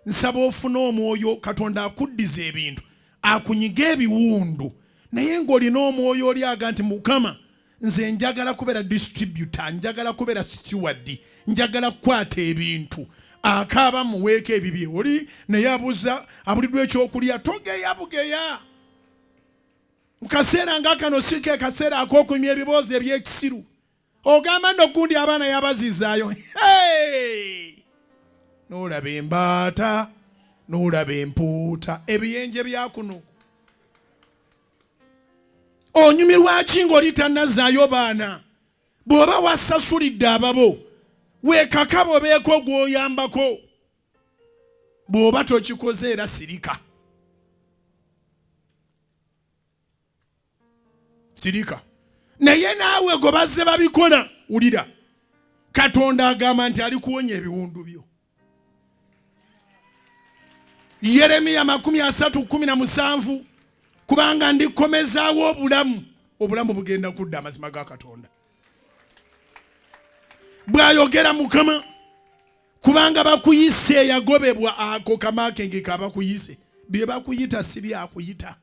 nsaba ofuna omwoyo Katonda akuddiza ebintu akunyiga ebiwundu naye ng'olina omwoyo oli aga nti Mukama nze njagala kubeera distributor, njagala kubeera steward, njagala kukwata ebintu akaaba muweeka ebibye oli naye abuza abuliddwa ekyokulya Togeyabugeya nkaseera nga kano si ke kaseera ak'okunywa ebiboozi eby'ekisiru ogamba n'ogundi abaana yabazizaayo n'olaba embaata n'olaba empuuta ebiyenje bya kuno onyumirwa ki ng'oli tannazaayo baana bw'oba wasasulidde ababo weekaka bobeeko gw'oyambako bw'oba tokikoze era sirika naye naawe go bazze babikola wulira Katonda agamba nti ali kuwonya ebiwundu byo Yeremiya 30:17 kubanga ndikomezaawo obulamu bugenda kudda amazima ga Katonda bw'ayogera Mukama kubanga bakuyise yagobebwa ako kamakenge kabakuyise bye bakuyita si byakuyita